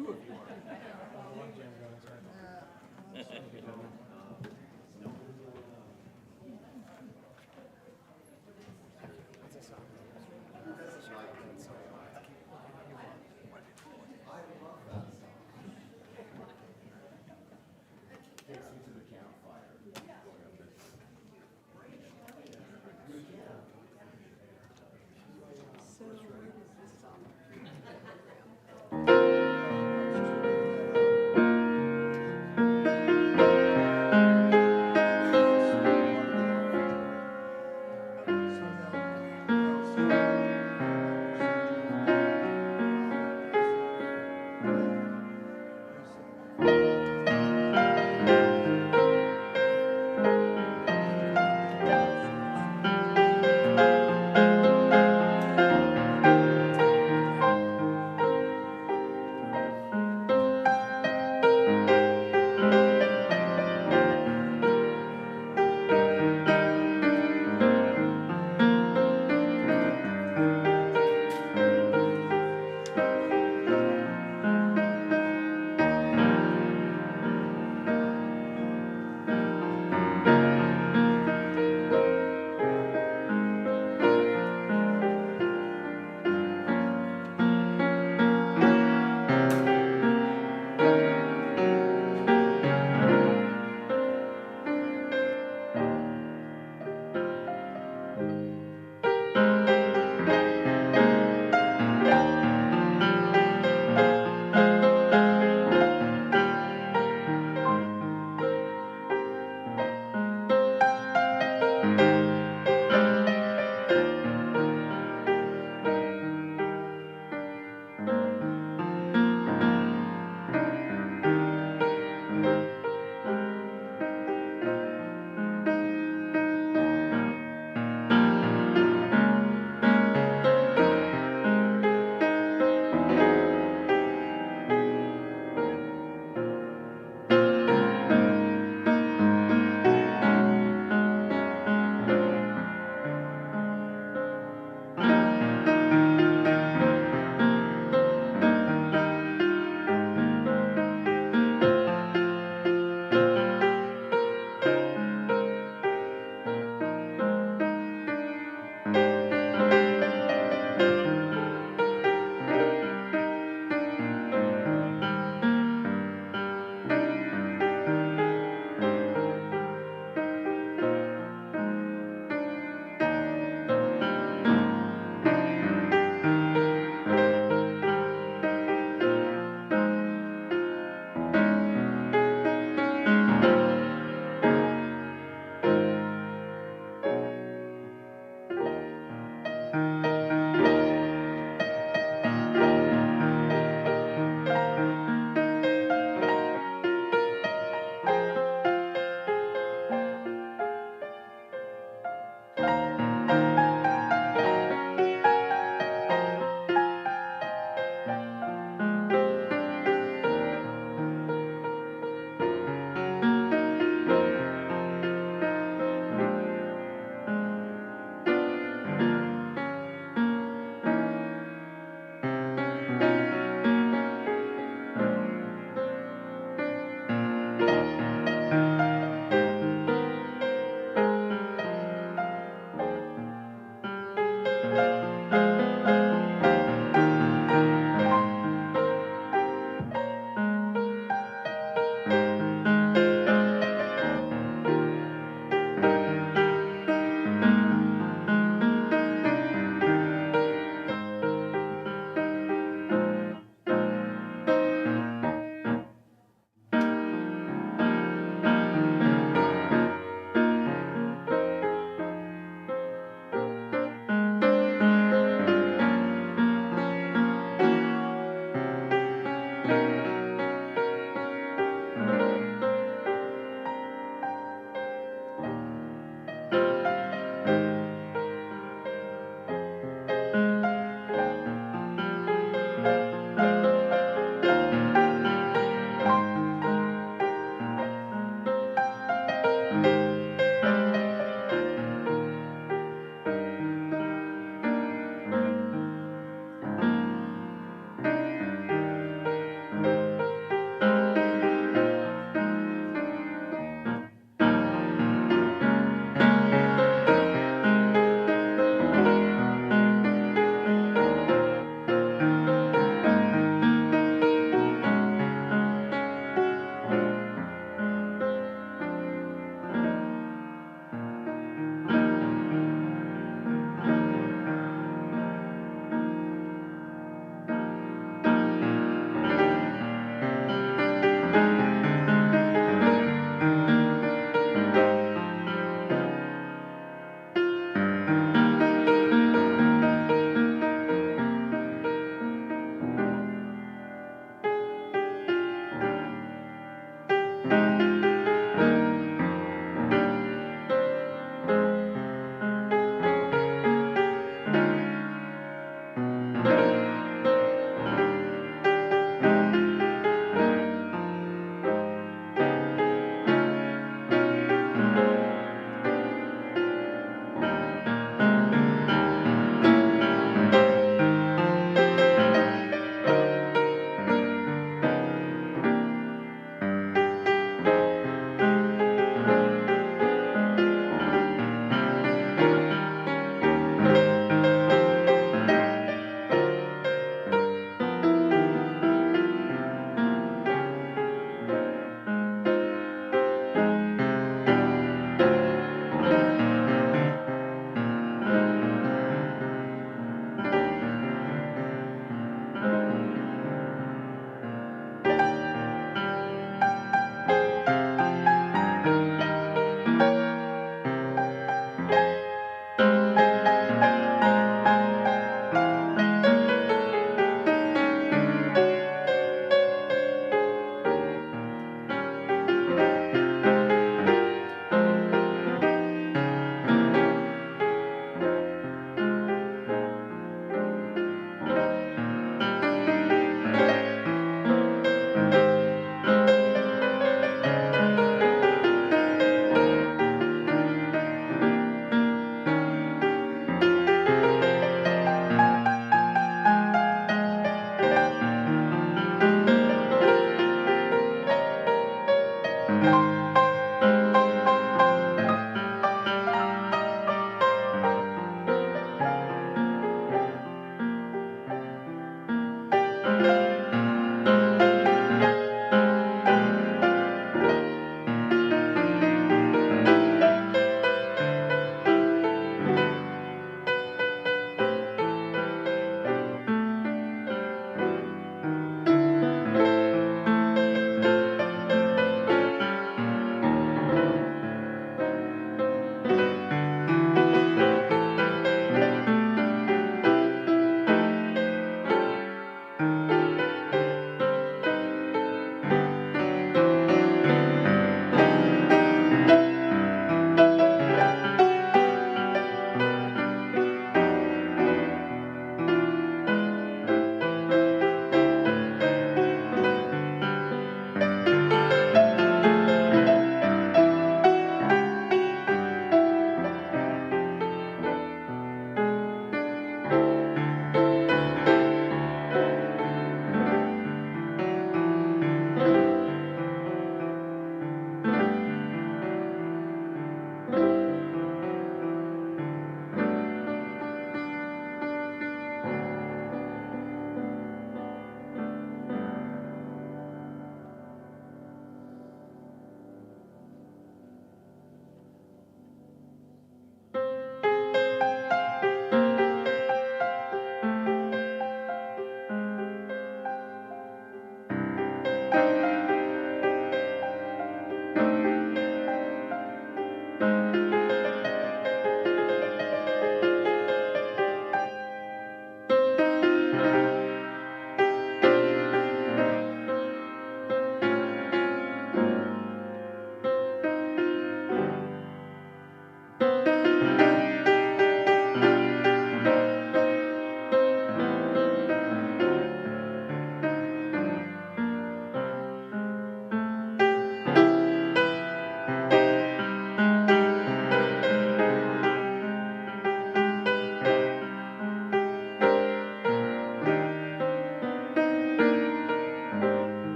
two of you are.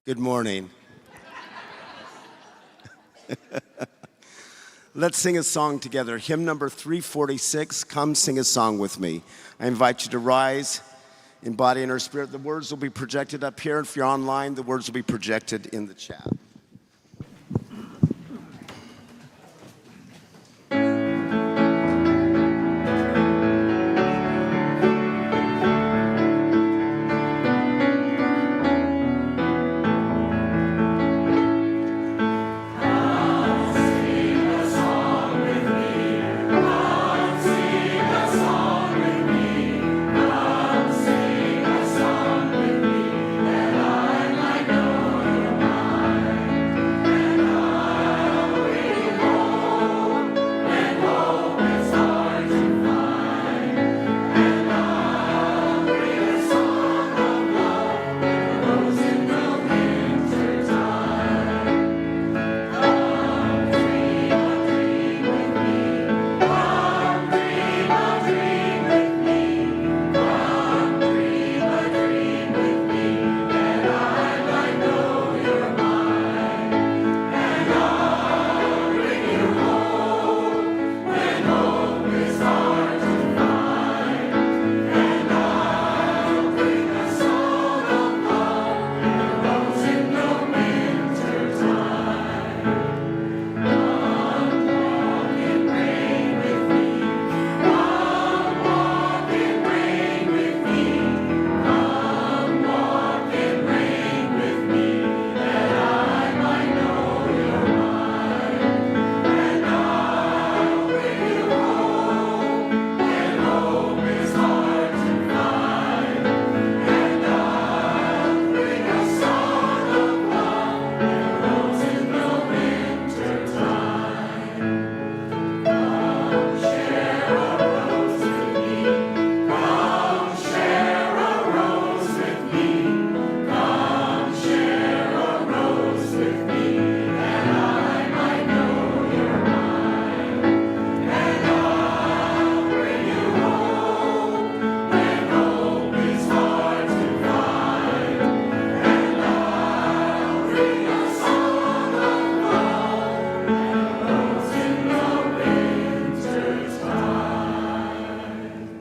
Good morning. Let's sing a song together. Hymn number 346, Come Sing a Song With Me. I invite you to rise in body and our spirit. The words will be projected up here. If you're online, the words will be projected in the chat.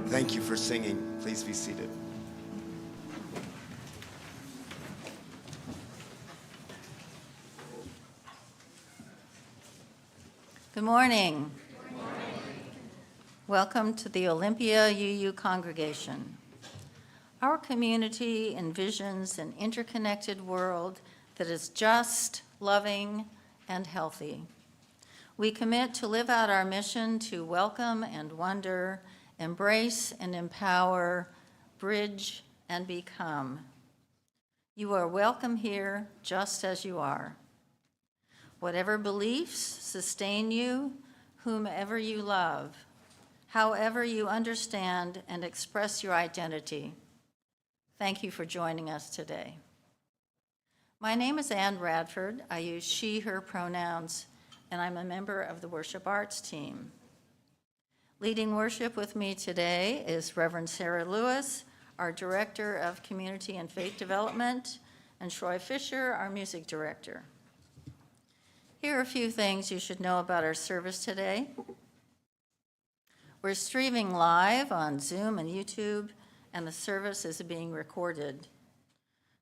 Thank you for singing. Please be seated. Good morning. Good morning. Welcome to the Olympia UU congregation. Our community envisions an interconnected world that is just, loving, and healthy. We commit to live out our mission to welcome and wonder, embrace and empower, bridge and become. You are welcome here just as you are. Whatever beliefs sustain you, whomever you love, however you understand and express your identity, thank you for joining us today. My name is Ann Radford. I use she, her pronouns, and I'm a member of the worship arts team. Leading worship with me today is Reverend Sara Lewis, our Director of Community and Faith Development, and Troy Fisher, our Music Director. Here are a few things you should know about our service today. We're streaming live on Zoom and YouTube, and the service is being recorded.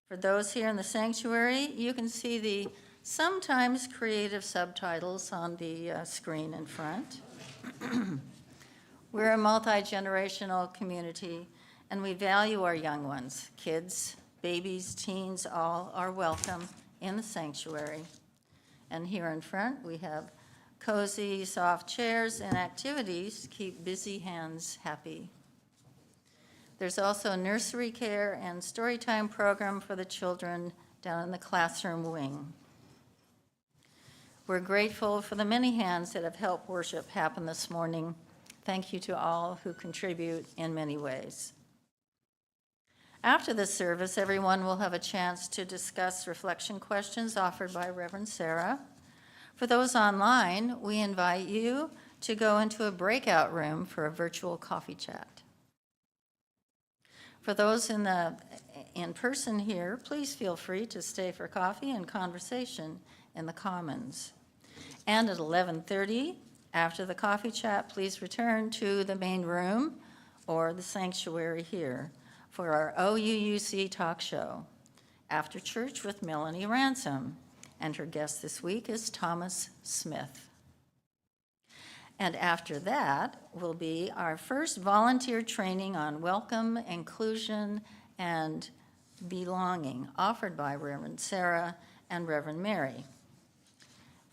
For those here in the sanctuary, you can see the sometimes creative subtitles on the screen in front. We're a multi-generational community, and we value our young ones. Kids, babies, teens, all are welcome in the sanctuary. And here in front, we have cozy, soft chairs and activities to keep busy hands happy. There's also a nursery care and story time program for the children down in the classroom wing. We're grateful for the many hands that have helped worship happen this morning. Thank you to all who contribute in many ways. After the service, everyone will have a chance to discuss reflection questions offered by Reverend Sara. For those online, we invite you to go into a breakout room for a virtual coffee chat. For those in person here, please feel free to stay for coffee and conversation in the Commons. And at 11:30, after the coffee chat, please return to the main room or the sanctuary here for our OUUC talk show, After Church with Melanie Ransom. And her guest this week is Thomas Smith. And after that will be our first volunteer training on welcome, inclusion, and belonging, offered by Reverend Sara and Reverend Mary.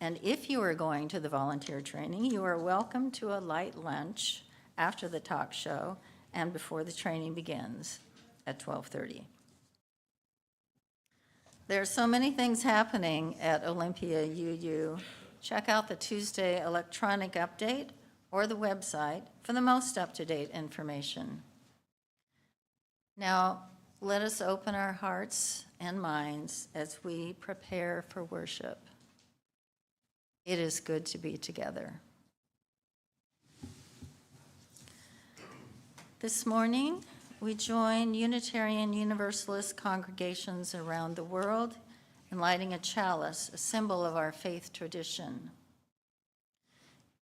And if you are going to the volunteer training, you are welcome to a light lunch after the talk show and before the training begins at 12:30. There are so many things happening at Olympia UU. Check out the Tuesday electronic update or the website for the most up-to-date information. Now, let us open our hearts and minds as we prepare for worship. It is good to be together. This morning, we join Unitarian Universalist congregations around the world in lighting a chalice, a symbol of our faith tradition.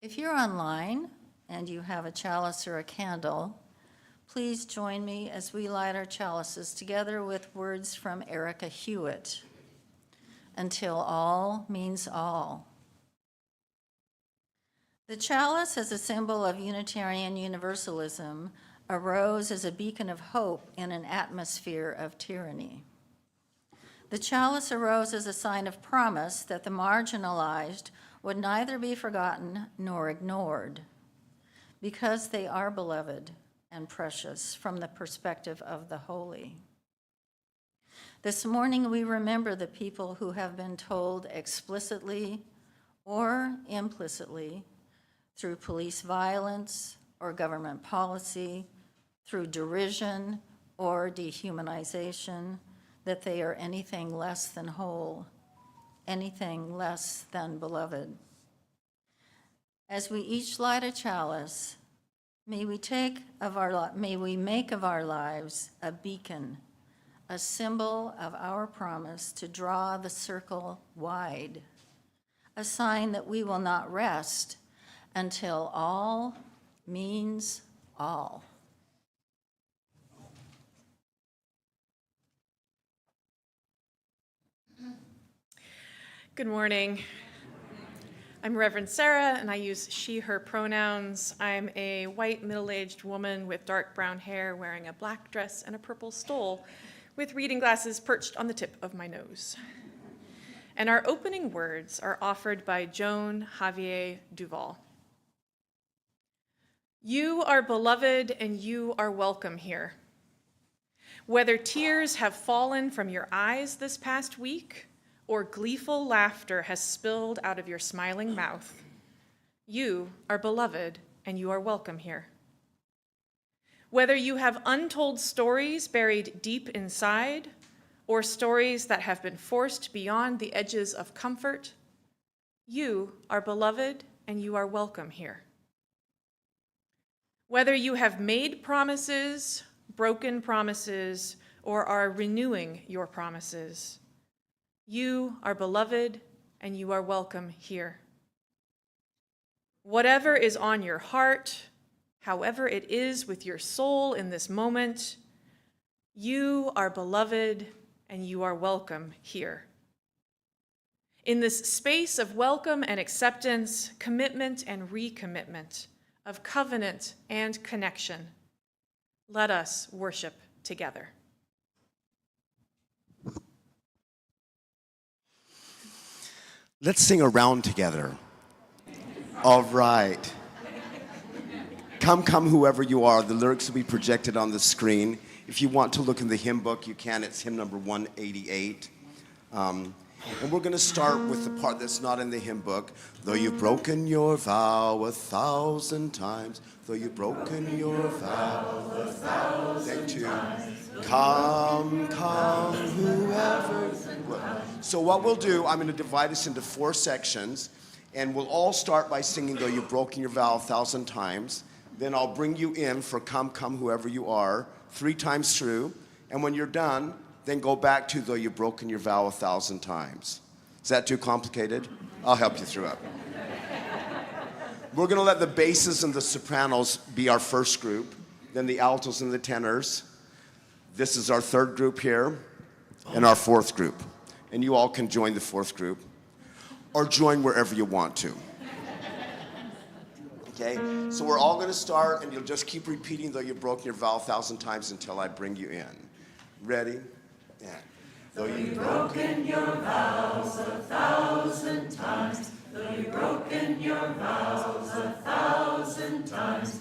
If you're online and you have a chalice or a candle, please join me as we light our chalices together with words from Erica Hewitt. Until all means all. The chalice, as a symbol of Unitarian Universalism, arose as a beacon of hope in an atmosphere of tyranny. The chalice arose as a sign of promise that the marginalized would neither be forgotten nor ignored, because they are beloved and precious from the perspective of the holy. This morning, we remember the people who have been told explicitly or implicitly through police violence or government policy, through derision or dehumanization, that they are anything less than whole, anything less than beloved. As we each light a chalice, may we make of our lives a beacon, a symbol of our promise to draw the circle wide, a sign that we will not rest until all means all. Good morning. I'm Reverend Sara, and I use she, her pronouns. I'm a white, middle-aged woman with dark brown hair wearing a black dress and a purple stole with reading glasses perched on the tip of my nose. And our opening words are offered by Joan Javier Duval. You are beloved and you are welcome here. Whether tears have fallen from your eyes this past week, or gleeful laughter has spilled out of your smiling mouth, you are beloved and you are welcome here. Whether you have untold stories buried deep inside, or stories that have been forced beyond the edges of comfort, you are beloved and you are welcome here. Whether you have made promises, broken promises, or are renewing your promises, you are beloved and you are welcome here. Whatever is on your heart, however it is with your soul in this moment, you are beloved and you are welcome here. In this space of welcome and acceptance, commitment and recommitment, of covenant and connection, let us worship together. Let's sing around together. All right. Come, come, whoever you are. The lyrics will be projected on the screen. If you want to look in the hymn book, you can. It's hymn number 188. And we're going to start with the part that's not in the hymn book. Though you've broken your vow 1,000 times, though you've broken your vow 1,000 times, come, come, whoever. So what we'll do, I'm going to divide this into 4 sections. And we'll all start by singing Though You've Broken Your Vow 1,000 times. Then I'll bring you in for Come, Come, Whoever You Are, 3 times through. And when you're done, then go back to Though You've Broken Your Vow 1,000 times. Is that too complicated? I'll help you through it. We're gonna let the basses and the sopranos be our first group, then the altos and the tenors. This is our third group here, and our fourth group. And you all can join the fourth group, or join wherever you want to. Okay, so we're all gonna start, and you'll just keep repeating Though You've Broken Your Vow 1,000 times until I bring you in. Ready? Yeah. Though you've broken your vows 1,000 times, though you've broken your vows 1,000 times,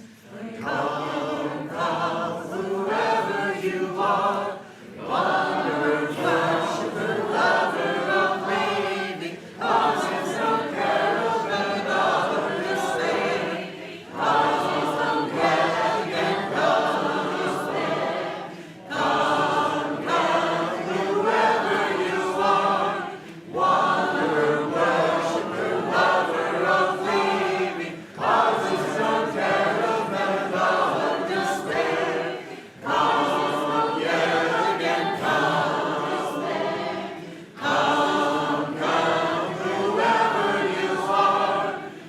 come, come, whoever you are, wanderer, worshiper, lover of leaving, causes no caravan of dismay, causes no caravan of dismay. Come, come, whoever you are, wanderer, worshiper, lover of leaving, causes no caravan of despair. Come yet again, come dismay. Come, come, whoever you are,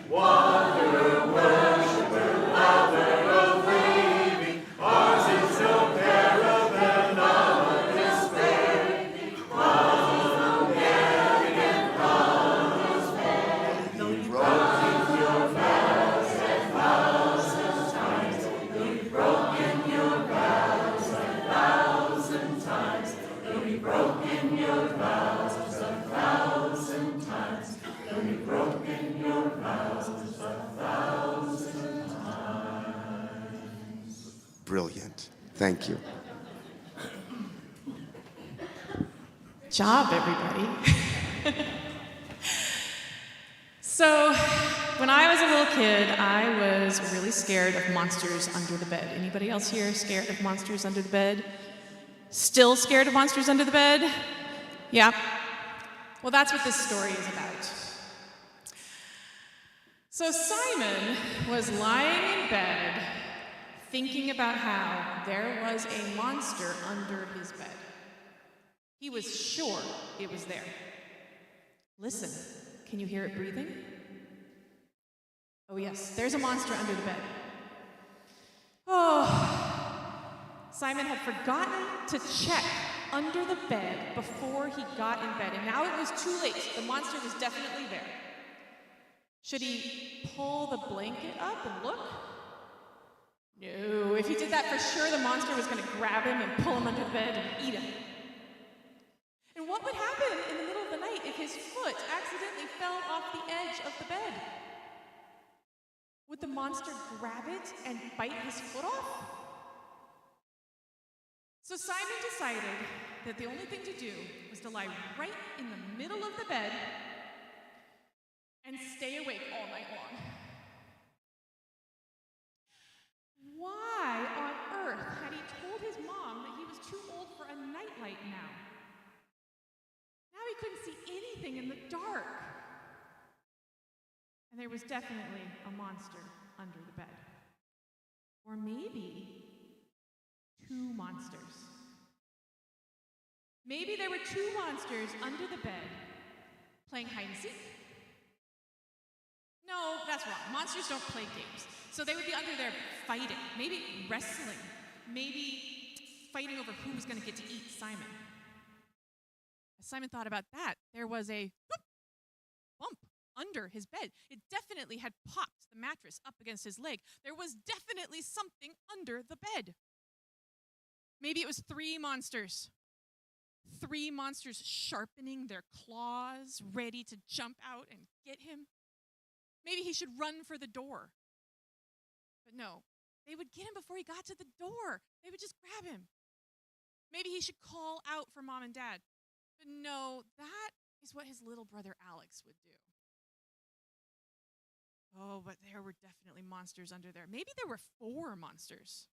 wanderer, worshiper, lover of leaving, causes no caravan of despair. Come yet again, come dismay. You've broken your vows 1,000 times. You've broken your vows 1,000 times. You've broken your vows 1,000 times. You've broken your vows 1,000 times. Brilliant. Thank you. Job, everybody. So, when I was a little kid, I was really scared of monsters under the bed. Anybody else here scared of monsters under the bed? Still scared of monsters under the bed? Yeah? Well, that's what this story is about. So Simon was lying in bed, thinking about how there was a monster under his bed. He was sure it was there. Listen, can you hear it breathing? Oh yes, there's a monster under the bed. Oh, Simon had forgotten to check under the bed before he got in bed, and now it was too late. The monster was definitely there. Should he pull the blanket up and look? No, if he did that, for sure the monster was going to grab him and pull him under the bed and eat him. And what would happen in the middle of the night if his foot accidentally fell off the edge of the bed? Would the monster grab it and bite his foot off? So Simon decided that the only thing to do was to lie right in the middle of the bed and stay awake all night long. Why on earth had he told his mom that he was too old for a nightlight now? Now he couldn't see anything in the dark. And there was definitely a monster under the bed. Or maybe 2 monsters. Maybe there were 2 monsters under the bed playing hide and seek. No, that's wrong. Monsters don't play games. So they would be under there fighting, maybe wrestling, maybe fighting over who was going to get to eat Simon. As Simon thought about that, there was a bump under his bed. It definitely had popped the mattress up against his leg. There was definitely something under the bed. Maybe it was 3 monsters. 3 monsters sharpening their claws, ready to jump out and get him. Maybe he should run for the door. But no, they would get him before he got to the door. They would just grab him. Maybe he should call out for mom and dad. But no, that is what his little brother Alex would do. Oh, but there were definitely monsters under there. Maybe there were 4 monsters.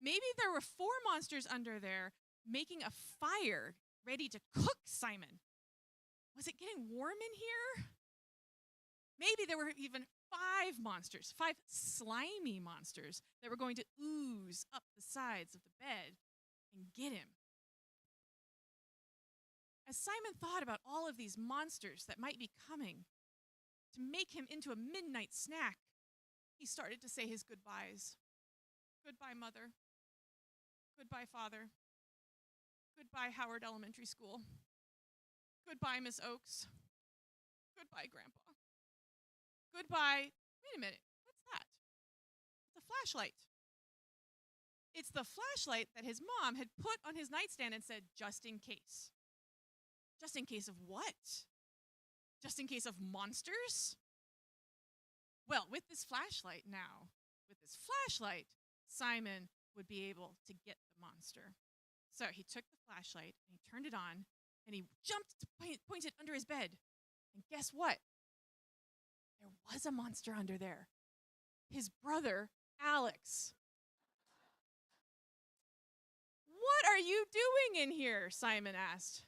Maybe there were 4 monsters under there making a fire ready to cook Simon. Was it getting warm in here? Maybe there were even 5 monsters, 5 slimy monsters that were going to ooze up the sides of the bed and get him. As Simon thought about all of these monsters that might be coming to make him into a midnight snack, he started to say his goodbyes. Goodbye, Mother. Goodbye, Father. Goodbye, Howard Elementary School. Goodbye, Miss Oakes. Goodbye, Grandpa. Goodbye. Wait a minute. What's that? It's a flashlight. It's the flashlight that his mom had put on his nightstand and said, just in case. Just in case of what? Just in case of monsters? Well, with this flashlight now, Simon would be able to get the monster. So he took the flashlight and he turned it on and he jumped to point it under his bed. And guess what? There was a monster under there. His brother, Alex. What are you doing in here? Simon asked.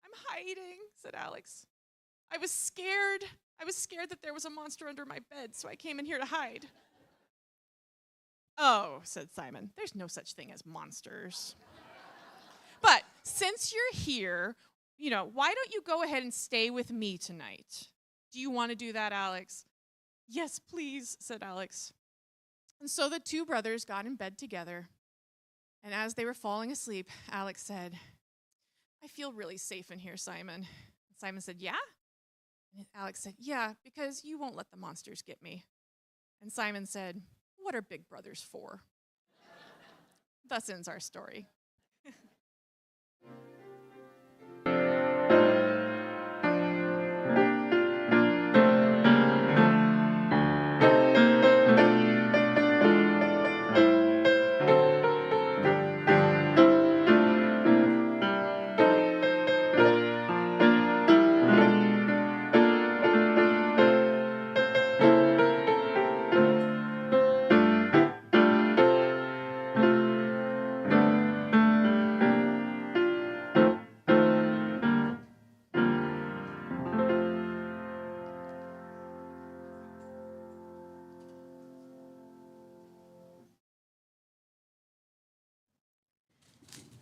I'm hiding, said Alex. I was scared. I was scared that there was a monster under my bed, so I came in here to hide. Oh, said Simon, there's no such thing as monsters. But since you're here, why don't you go ahead and stay with me tonight? Do you want to do that, Alex? Yes, please, said Alex. And so the 2 brothers got in bed together. And as they were falling asleep, Alex said, I feel really safe in here, Simon. And Simon said, yeah? And Alex said, yeah, because you won't let the monsters get me. And Simon said, what are big brothers for? Thus ends our story.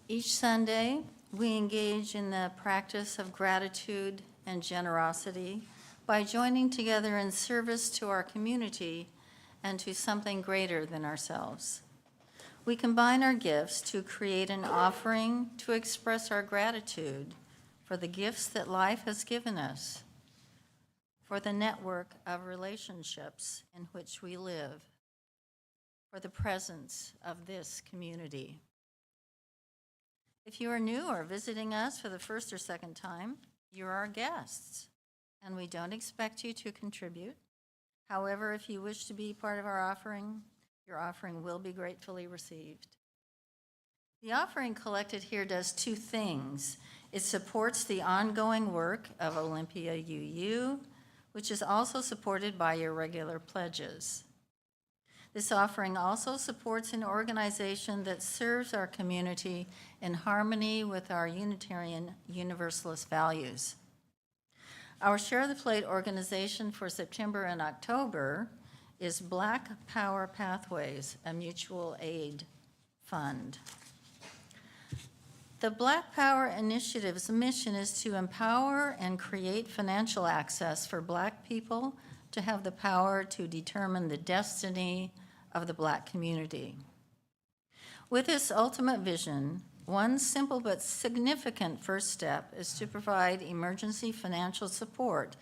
Each Sunday, we engage in the practice of gratitude and generosity by joining together in service to our community and to something greater than ourselves. We combine our gifts to create an offering to express our gratitude for the gifts that life has given us, for the network of relationships in which we live, for the presence of this community. If you are new or visiting us for the first or second time, you're our guests, and we don't expect you to contribute. However, if you wish to be part of our offering, your offering will be gratefully received. The offering collected here does 2 things. It supports the ongoing work of Olympia UU, which is also supported by your regular pledges. This offering also supports an organization that serves our community in harmony with our Unitarian Universalist values. Our Share the Plate organization for September and October is Black Power Pathways, a mutual aid fund. The Black Power Initiative's mission is to empower and create financial access for Black people to have the power to determine the destiny of the Black community. With this ultimate vision, one simple but significant first step is to provide emergency financial support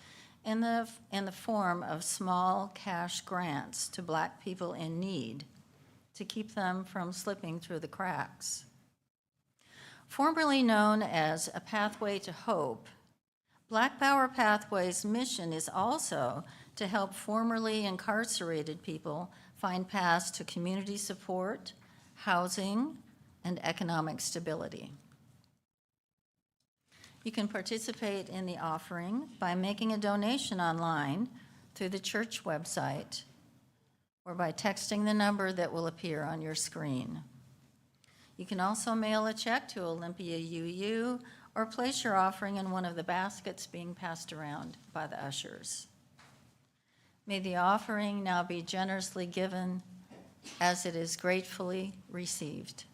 in the form of small cash grants to Black people in need to keep them from slipping through the cracks. Formerly known as a Pathway to Hope, Black Power Pathways' mission is also to help formerly incarcerated people find paths to community support, housing, and economic stability. You can participate in the offering by making a donation online through the church website or by texting the number that will appear on your screen. You can also mail a check to Olympia UU or place your offering in one of the baskets being passed around by the ushers. May the offering now be generously given as it is gratefully received.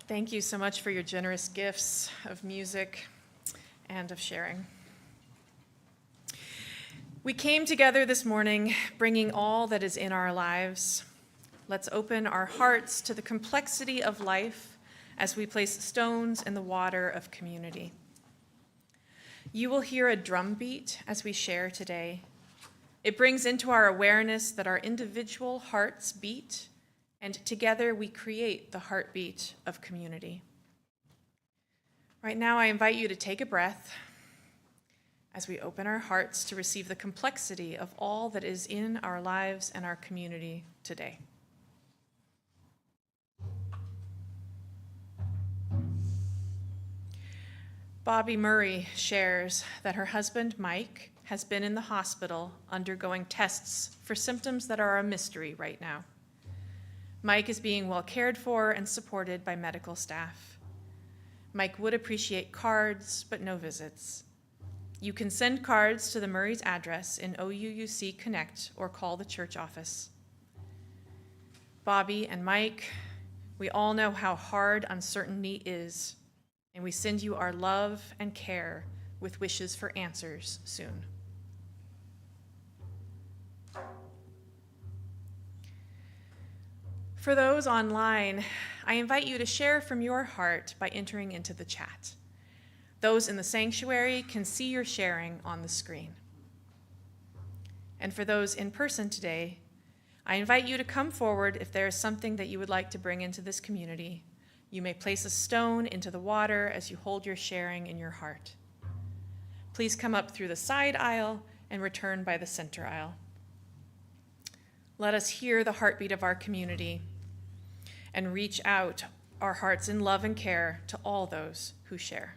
Thank you so much for your generous gifts of music and of sharing. We came together this morning bringing all that is in our lives. Let's open our hearts to the complexity of life as we place stones in the water of community. You will hear a drum beat as we share today. It brings into our awareness that our individual hearts beat, and together we create the heartbeat of community. Right now, I invite you to take a breath as we open our hearts to receive the complexity of all that is in our lives and our community today. Bobby Murray shares that her husband, Mike, has been in the hospital undergoing tests for symptoms that are a mystery right now. Mike is being well cared for and supported by medical staff. Mike would appreciate cards, but no visits. You can send cards to the Murray's address in OUUC Connect or call the church office. Bobby and Mike, we all know how hard uncertainty is, and we send you our love and care with wishes for answers soon. For those online, I invite you to share from your heart by entering into the chat. Those in the sanctuary can see your sharing on the screen. And for those in person today, I invite you to come forward if there is something that you would like to bring into this community. You may place a stone into the water as you hold your sharing in your heart. Please come up through the side aisle and return by the center aisle. Let us hear the heartbeat of our community and reach out our hearts in love and care to all those who share.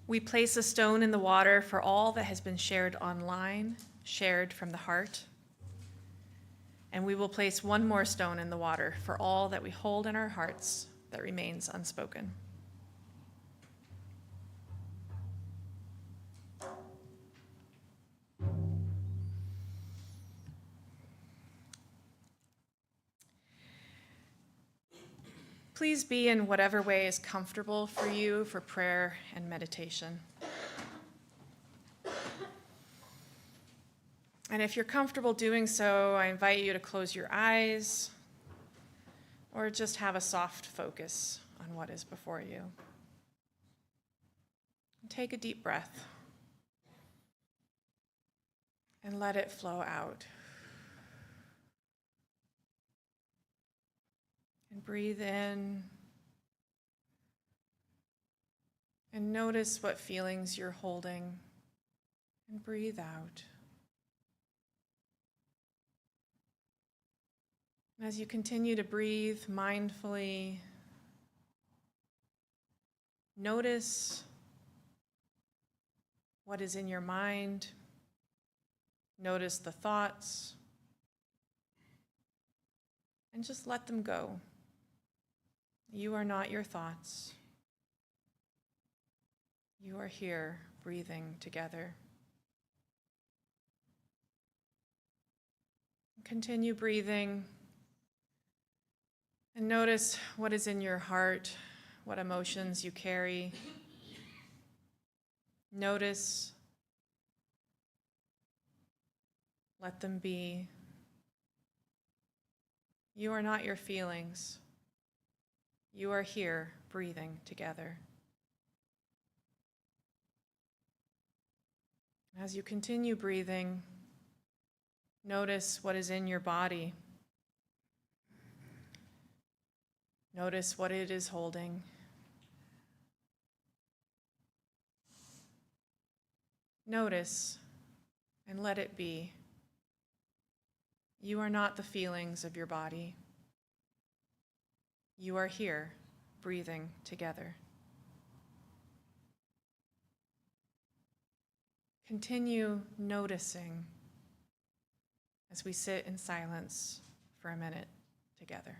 We place a stone in the water for all that has been shared online, shared from the heart. And we will place one more stone in the water for all that we hold in our hearts that remains unspoken. Please be in whatever way is comfortable for you for prayer and meditation. And if you're comfortable doing so, I invite you to close your eyes or just have a soft focus on what is before you. Take a deep breath and let it flow out. And breathe in and notice what feelings you're holding, and breathe out. As you continue to breathe mindfully, Notice what is in your mind. Notice the thoughts. And just let them go. You are not your thoughts. You are here breathing together. Continue breathing. And notice what is in your heart, what emotions you carry. Notice. Let them be. You are not your feelings. You are here breathing together. As you continue breathing, notice what is in your body. Notice what it is holding. Notice and let it be. You are not the feelings of your body. You are here, breathing together. Continue noticing as we sit in silence for a minute together.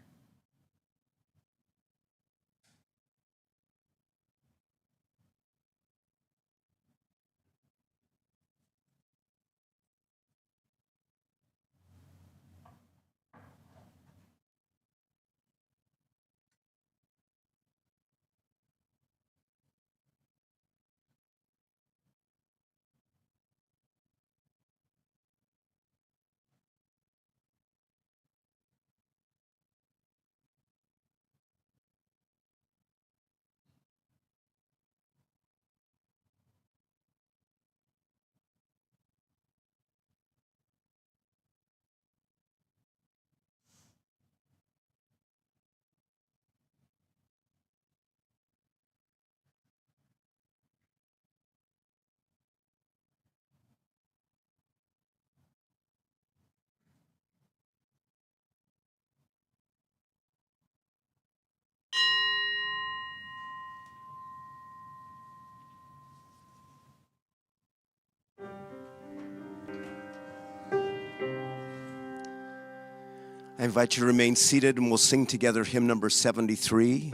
I invite you to remain seated and we'll sing together hymn number 73,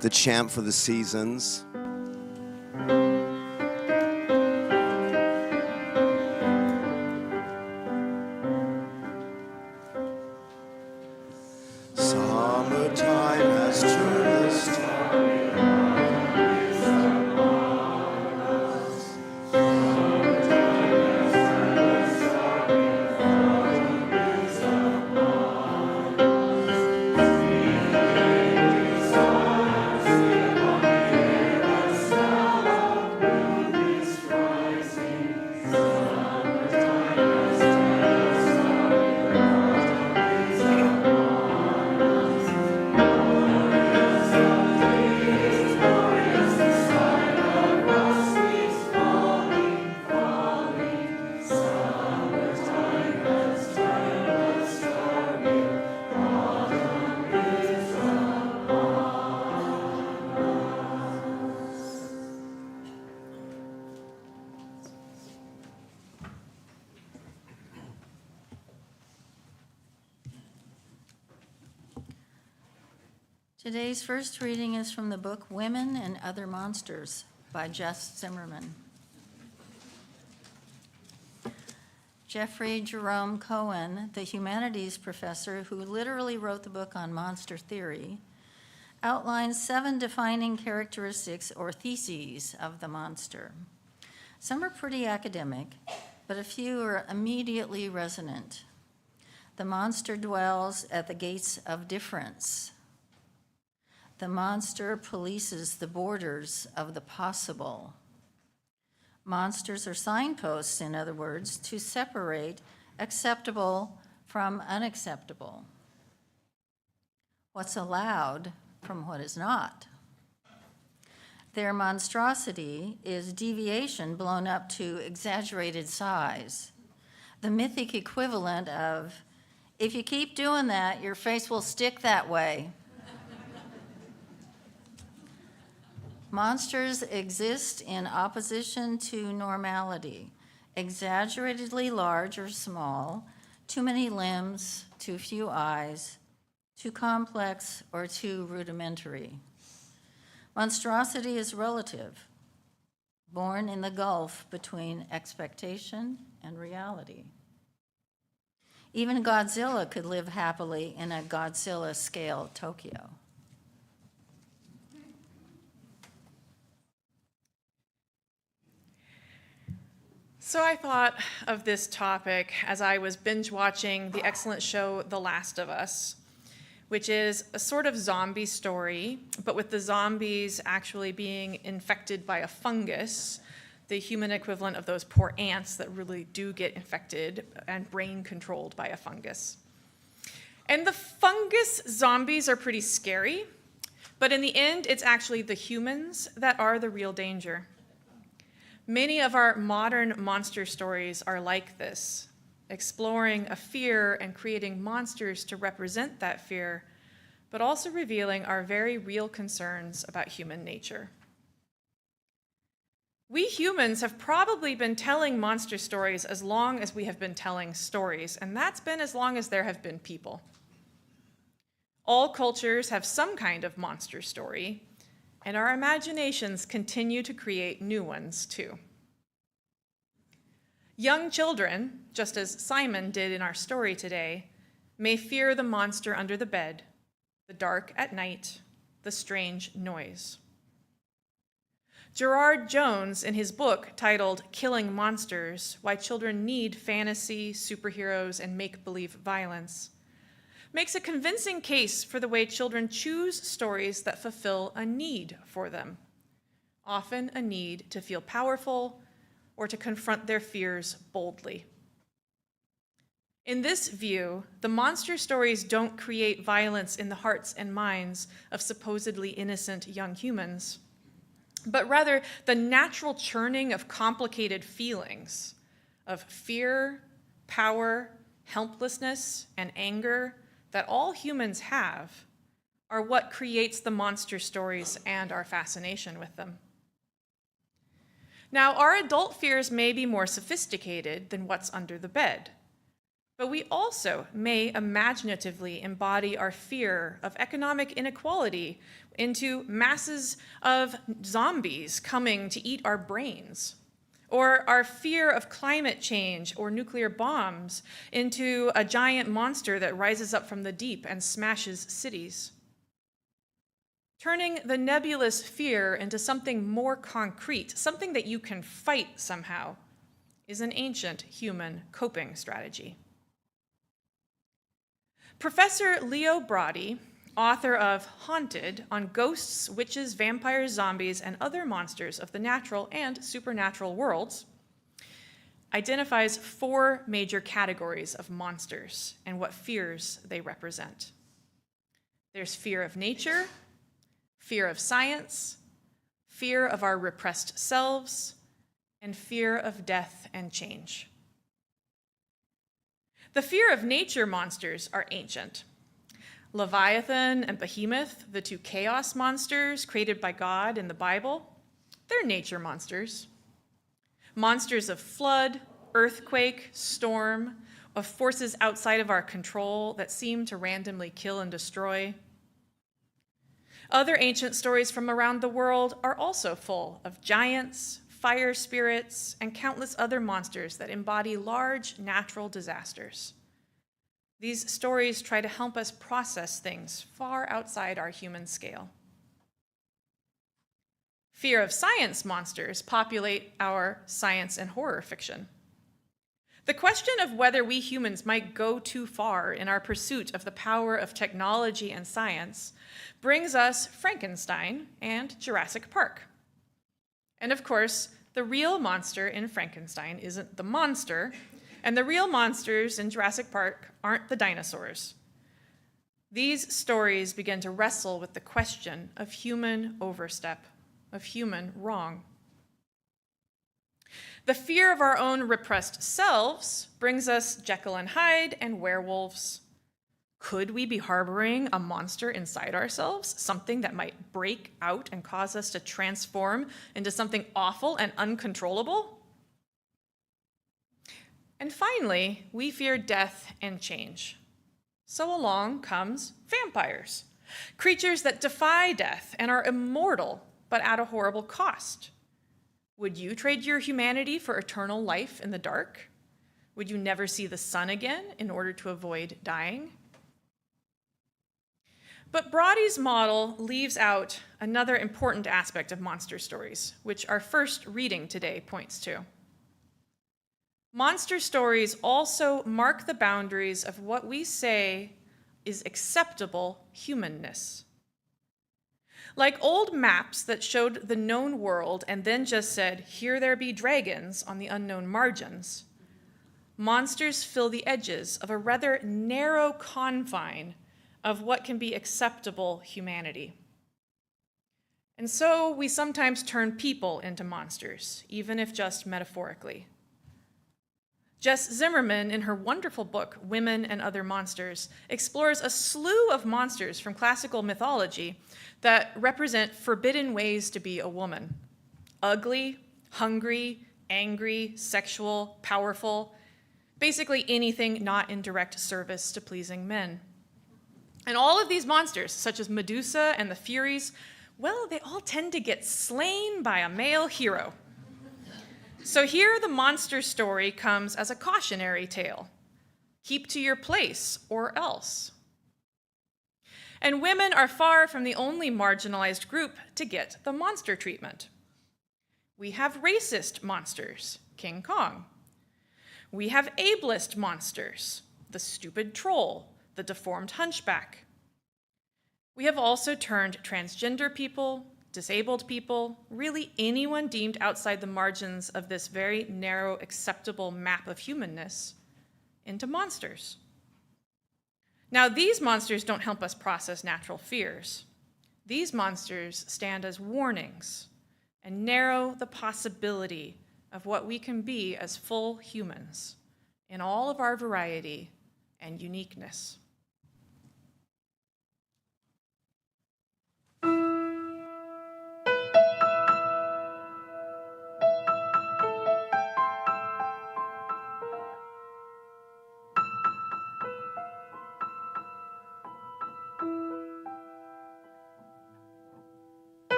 The Chant for the Seasons. Summertime has turned the starry eyes upon us. Summertime has turned the starry eyes upon us. Creating stars sit on the air and smell of moonbeams rising. Summertime has turned the starry eyes upon us. Today's first reading is from the book Women and Other Monsters by Jess Zimmerman. Jeffrey Jerome Cohen, the humanities professor who literally wrote the book on monster theory, outlines 7 defining characteristics or theses of the monster. Some are pretty academic, but a few are immediately resonant. The monster dwells at the gates of difference. The monster polices the borders of the possible. Monsters are signposts, in other words, to separate acceptable from unacceptable. What's allowed from what is not. Their monstrosity is deviation blown up to exaggerated size, the mythic equivalent of, if you keep doing that, your face will stick that way. Monsters exist in opposition to normality, exaggeratedly large or small, too many limbs, too few eyes, too complex or too rudimentary. Monstrosity is relative, born in the gulf between expectation and reality. Even Godzilla could live happily in a Godzilla-scale Tokyo. So I thought of this topic as I was binge watching the excellent show The Last of Us, which is a sort of zombie story, but with the zombies actually being infected by a fungus, the human equivalent of those poor ants that really do get infected and brain controlled by a fungus. And the fungus zombies are pretty scary, but in the end, it's actually the humans that are the real danger. Many of our modern monster stories are like this, exploring a fear and creating monsters to represent that fear, but also revealing our very real concerns about human nature. We humans have probably been telling monster stories as long as we have been telling stories, and that's been as long as there have been people. All cultures have some kind of monster story, and our imaginations continue to create new ones, too. Young children, just as Simon did in our story today, may fear the monster under the bed, the dark at night, the strange noise. Gerard Jones, in his book titled Killing Monsters: Why Children Need Fantasy, Superheroes, and Make-Believe Violence, makes a convincing case for the way children choose stories that fulfill a need for them, often a need to feel powerful or to confront their fears boldly. In this view, the monster stories don't create violence in the hearts and minds of supposedly innocent young humans, but rather the natural churning of complicated feelings of fear, power, helplessness, and anger that all humans have are what creates the monster stories and our fascination with them. Now, our adult fears may be more sophisticated than what's under the bed, but we also may imaginatively embody our fear of economic inequality into masses of zombies coming to eat our brains, or our fear of climate change or nuclear bombs into a giant monster that rises up from the deep and smashes cities. Turning the nebulous fear into something more concrete, something that you can fight somehow, is an ancient human coping strategy. Professor Leo Braudy, author of Haunted: On Ghosts, Witches, Vampires, Zombies, and Other Monsters of the Natural and Supernatural Worlds, identifies 4 major categories of monsters and what fears they represent. There's fear of nature, fear of science, fear of our repressed selves, and fear of death and change. The fear of nature monsters are ancient. Leviathan and Behemoth, the 2 chaos monsters created by God in the Bible, they're nature monsters. Monsters of flood, earthquake, storm, of forces outside of our control that seem to randomly kill and destroy. Other ancient stories from around the world are also full of giants, fire spirits, and countless other monsters that embody large natural disasters. These stories try to help us process things far outside our human scale. Fear of science monsters populate our science and horror fiction. The question of whether we humans might go too far in our pursuit of the power of technology and science brings us Frankenstein and Jurassic Park. And of course, the real monster in Frankenstein isn't the monster, and the real monsters in Jurassic Park aren't the dinosaurs. These stories begin to wrestle with the question of human overstep, of human wrong. The fear of our own repressed selves brings us Jekyll and Hyde and werewolves, Could we be harboring a monster inside ourselves, something that might break out and cause us to transform into something awful and uncontrollable? And finally, we fear death and change. So along comes vampires, creatures that defy death and are immortal, but at a horrible cost. Would you trade your humanity for eternal life in the dark? Would you never see the sun again in order to avoid dying? But Brody's model leaves out another important aspect of monster stories, which our first reading today points to. Monster stories also mark the boundaries of what we say is acceptable humanness. Like old maps that showed the known world and then just said, "Here there be dragons" on the unknown margins, monsters fill the edges of a rather narrow confine of what can be acceptable humanity. And so we sometimes turn people into monsters, even if just metaphorically. Jess Zimmerman, in her wonderful book, Women and Other Monsters, explores a slew of monsters from classical mythology that represent forbidden ways to be a woman. Ugly, hungry, angry, sexual, powerful, basically anything not in direct service to pleasing men. And all of these monsters, such as Medusa and the Furies, well, they all tend to get slain by a male hero. So here the monster story comes as a cautionary tale. Keep to your place or else. And women are far from the only marginalized group to get the monster treatment. We have racist monsters, King Kong. We have ableist monsters, the stupid troll, the deformed hunchback. We have also turned transgender people, disabled people, really anyone deemed outside the margins of this very narrow, acceptable map of humanness, into monsters. Now, these monsters don't help us process natural fears. These monsters stand as warnings and narrow the possibility of what we can be as full humans in all of our variety and uniqueness.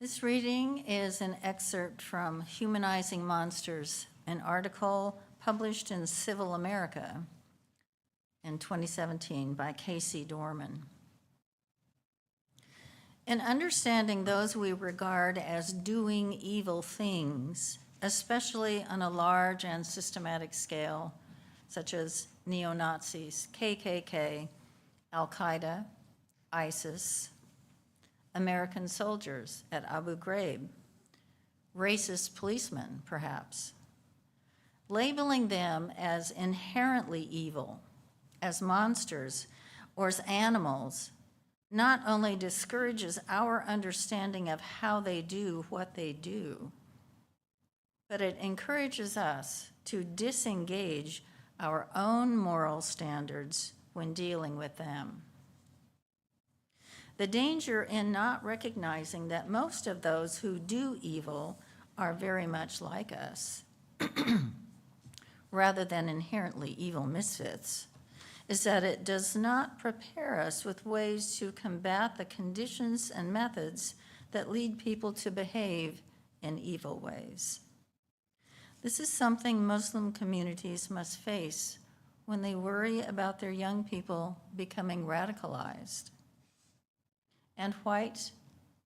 This reading is an excerpt from Humanizing Monsters, an article published in Civil America in 2017 by Casey Dorman. In understanding those we regard as doing evil things, especially on a large and systematic scale, such as neo-Nazis, KKK, Al-Qaeda, ISIS, American soldiers at Abu Ghraib, racist policemen, perhaps. Labeling them as inherently evil, as monsters, or as animals, not only discourages our understanding of how they do what they do, but it encourages us to disengage our own moral standards when dealing with them. The danger in not recognizing that most of those who do evil are very much like us, rather than inherently evil misfits, is that it does not prepare us with ways to combat the conditions and methods that lead people to behave in evil ways. This is something Muslim communities must face when they worry about their young people becoming radicalized. And white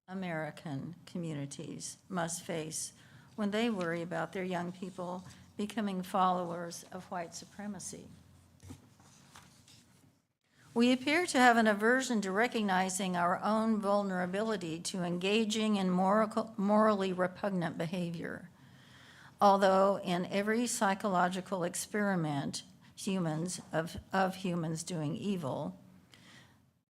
American communities must face when they worry about their young people becoming followers of white supremacy. We appear to have an aversion to recognizing our own vulnerability to engaging in morally repugnant behavior. Although in every psychological experiment of humans doing evil,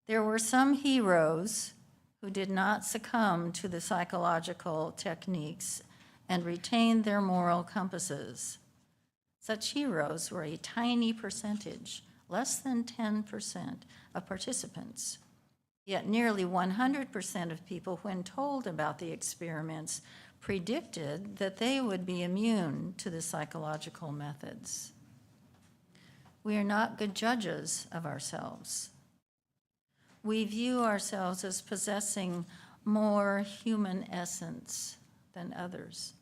there were some heroes who did not succumb to the psychological techniques and retained their moral compasses. Such heroes were a tiny percentage, less than 10% of participants. Yet nearly 100% of people, when told about the experiments, predicted that they would be immune to the psychological methods. We are not good judges of ourselves. We view ourselves as possessing more human essence than others.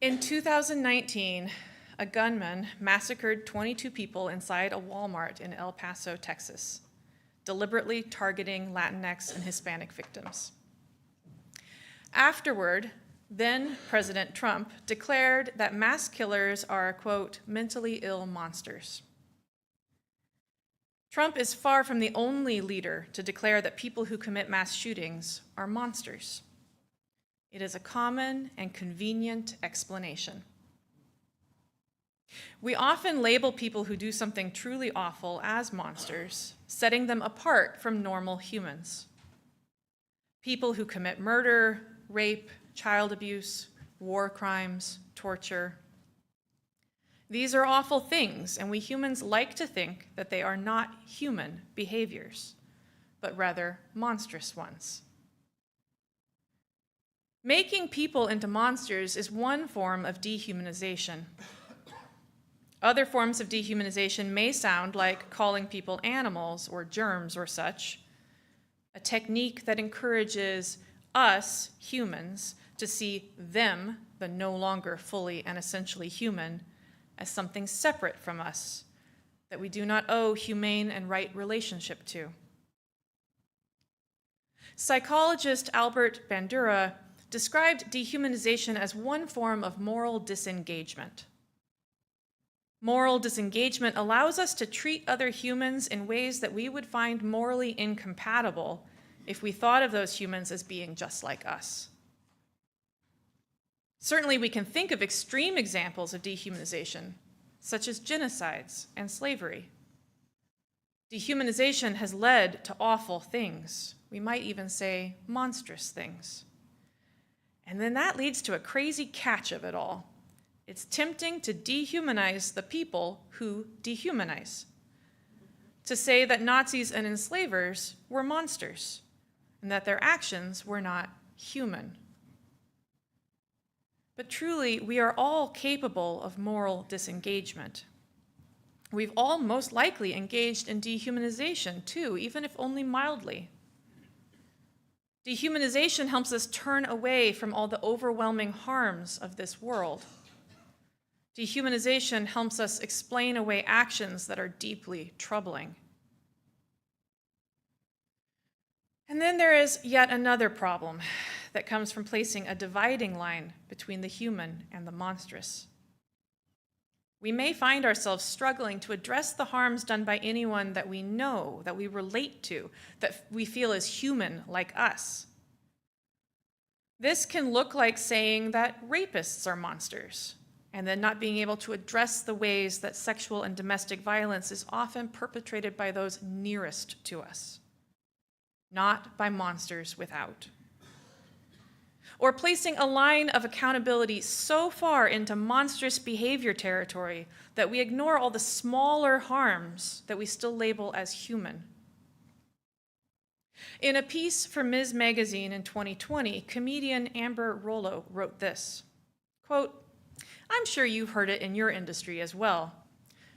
In 2019, a gunman massacred 22 people inside a Walmart in El Paso, Texas, deliberately targeting Latinx and Hispanic victims. Afterward, then President Trump declared that mass killers are, quote, mentally ill monsters. Trump is far from the only leader to declare that people who commit mass shootings are monsters. It is a common and convenient explanation. We often label people who do something truly awful as monsters, setting them apart from normal humans. People who commit murder, rape, child abuse, war crimes, torture. These are awful things, and we humans like to think that they are not human behaviors, but rather monstrous ones. Making people into monsters is one form of dehumanization. Other forms of dehumanization may sound like calling people animals or germs or such, a technique that encourages us, humans, to see them, the no longer fully and essentially human, as something separate from us, that we do not owe humane and right relationship to. Psychologist Albert Bandura described dehumanization as one form of moral disengagement. Moral disengagement allows us to treat other humans in ways that we would find morally incompatible if we thought of those humans as being just like us. Certainly, we can think of extreme examples of dehumanization, such as genocides and slavery. Dehumanization has led to awful things. We might even say monstrous things. And then that leads to a crazy catch of it all. It's tempting to dehumanize the people who dehumanize, to say that Nazis and enslavers were monsters, and that their actions were not human. But truly, we are all capable of moral disengagement. We've all most likely engaged in dehumanization too, even if only mildly. Dehumanization helps us turn away from all the overwhelming harms of this world. Dehumanization helps us explain away actions that are deeply troubling. And then there is yet another problem that comes from placing a dividing line between the human and the monstrous. We may find ourselves struggling to address the harms done by anyone that we know, that we relate to, that we feel is human like us. This can look like saying that rapists are monsters, and then not being able to address the ways that sexual and domestic violence is often perpetrated by those nearest to us, not by monsters without. Or placing a line of accountability so far into monstrous behavior territory that we ignore all the smaller harms that we still label as human. In a piece for Ms. Magazine in 2020, comedian Amber Rollo wrote this, quote, "I'm sure you've heard it in your industry as well.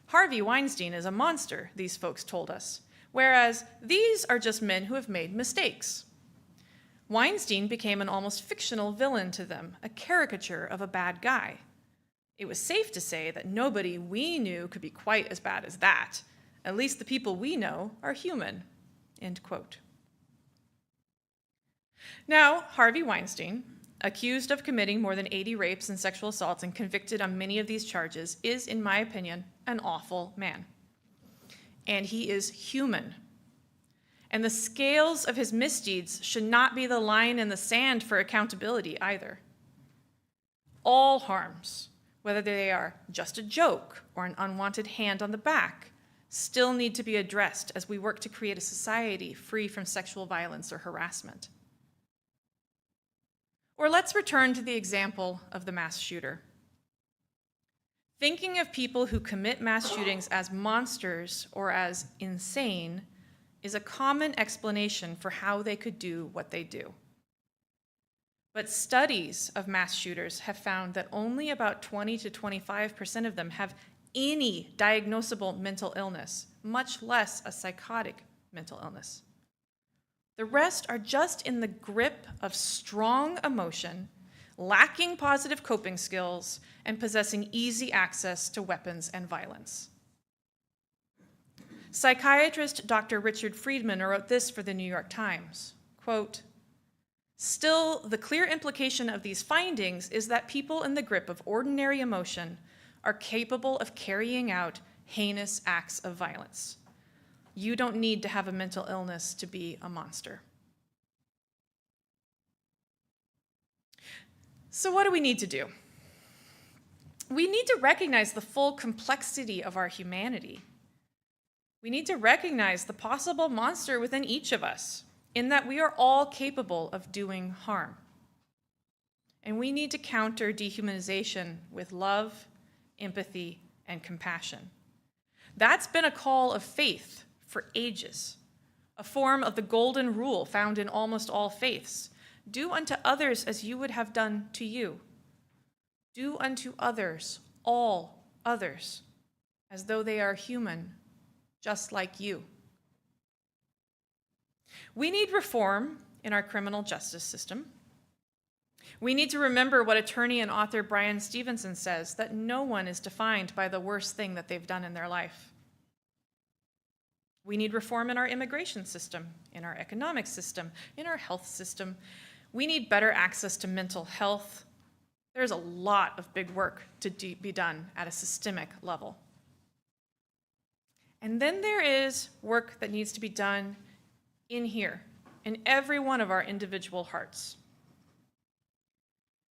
Harvey Weinstein is a monster, these folks told us, whereas these are just men who have made mistakes. Weinstein became an almost fictional villain to them, a caricature of a bad guy. It was safe to say that nobody we knew could be quite as bad as that. At least the people we know are human," end quote. Now, Harvey Weinstein accused of committing more than 80 rapes and sexual assaults and convicted on many of these charges, is, in my opinion, an awful man. And he is human. And the scales of his misdeeds should not be the line in the sand for accountability either. All harms, whether they are just a joke or an unwanted hand on the back, still need to be addressed as we work to create a society free from sexual violence or harassment. Or let's return to the example of the mass shooter. Thinking of people who commit mass shootings as monsters or as insane is a common explanation for how they could do what they do. But studies of mass shooters have found that only about 20 to 25% of them have any diagnosable mental illness, much less a psychotic mental illness. The rest are just in the grip of strong emotion, lacking positive coping skills, and possessing easy access to weapons and violence. Psychiatrist Dr. Richard Friedman wrote this for the New York Times, quote, "Still, the clear implication of these findings is that people in the grip of ordinary emotion are capable of carrying out heinous acts of violence. You don't need to have a mental illness to be a monster." So what do we need to do? We need to recognize the full complexity of our humanity. We need to recognize the possible monster within each of us, in that we are all capable of doing harm. And we need to counter dehumanization with love, empathy, and compassion. That's been a call of faith for ages, a form of the golden rule found in almost all faiths. Do unto others as you would have done to you. Do unto others, all others, as though they are human, just like you. We need reform in our criminal justice system. We need to remember what attorney and author Brian Stevenson says, that no one is defined by the worst thing that they've done in their life. We need reform in our immigration system, in our economic system, in our health system. We need better access to mental health. There's a lot of big work to be done at a systemic level. And then there is work that needs to be done in here, in every one of our individual hearts.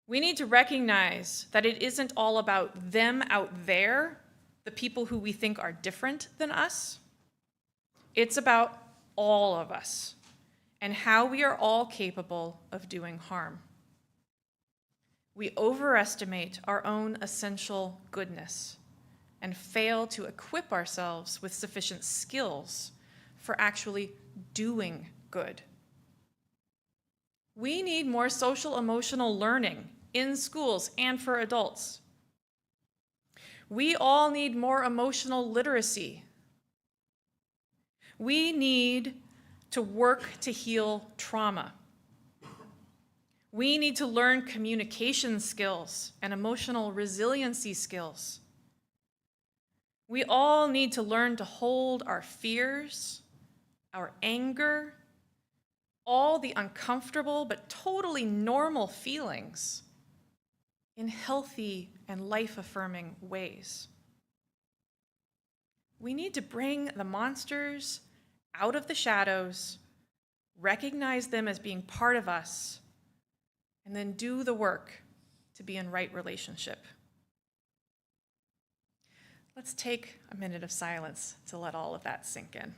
We need to recognize that it isn't all about them out there, the people who we think are different than us. It's about all of us and how we are all capable of doing harm. We overestimate our own essential goodness and fail to equip ourselves with sufficient skills for actually doing good. We need more social emotional learning in schools and for adults. We all need more emotional literacy. We need to work to heal trauma. We need to learn communication skills and emotional resiliency skills. We all need to learn to hold our fears, our anger, all the uncomfortable but totally normal feelings in healthy and life-affirming ways. We need to bring the monsters out of the shadows, recognize them as being part of us, and then do the work to be in right relationship. Let's take a minute of silence to let all of that sink in.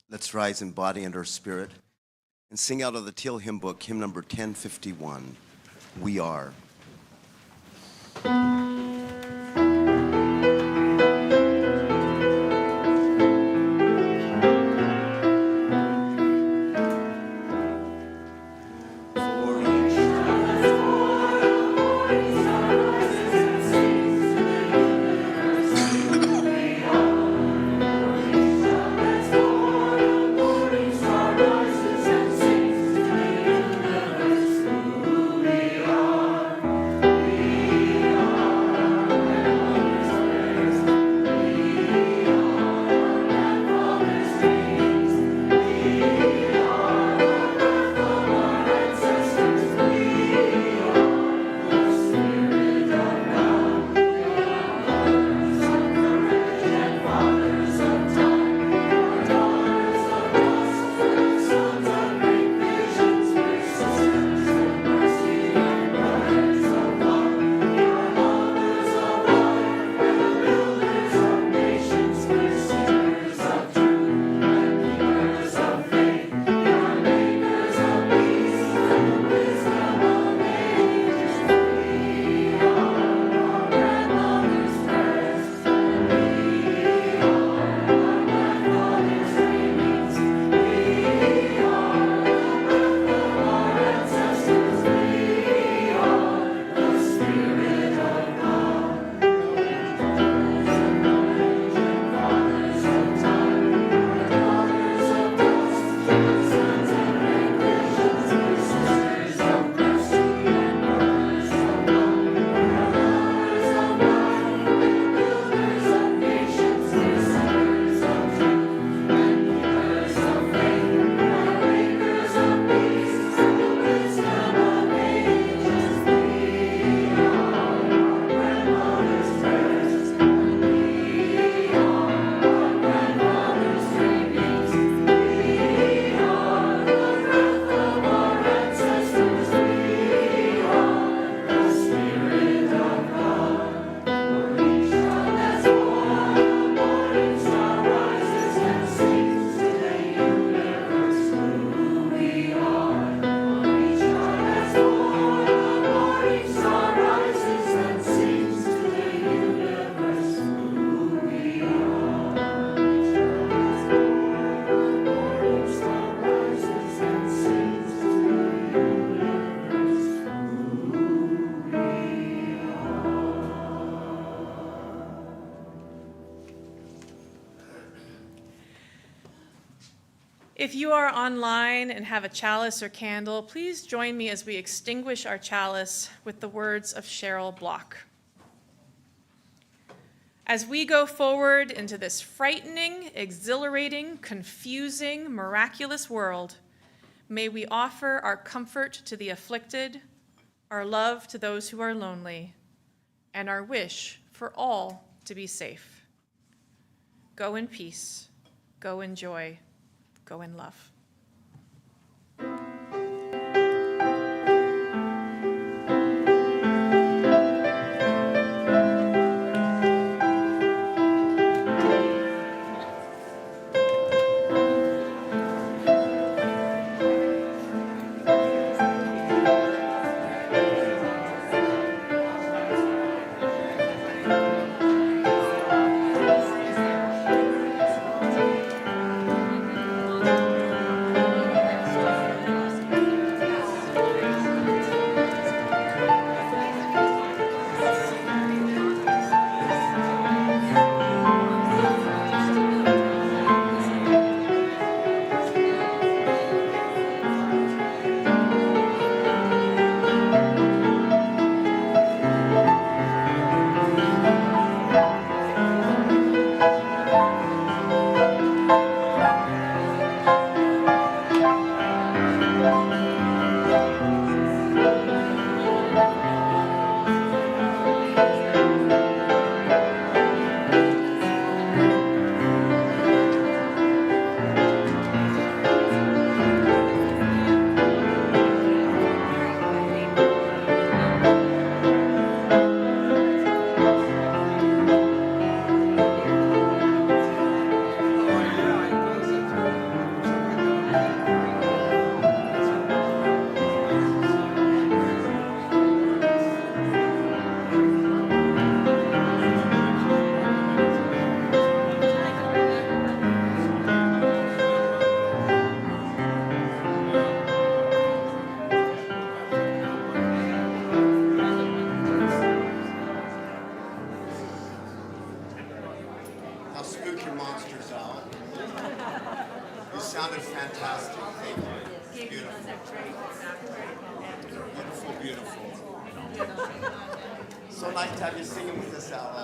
Let's rise in body and our spirit and sing out of the Teal Hymn Book, hymn number 1051, We Are. If you are online and have a chalice or candle, please join me as we extinguish our chalice with the words of Cheryl Block. As we go forward into this frightening, exhilarating, confusing, miraculous world, may we offer our comfort to the afflicted, our love to those who are lonely, and our wish for all to be safe. Go in peace, go in joy, go in love. Now spook your monsters out. You sounded fantastic. Thank you. Beautiful. Beautiful, beautiful. So nice to have you singing with us, Alan.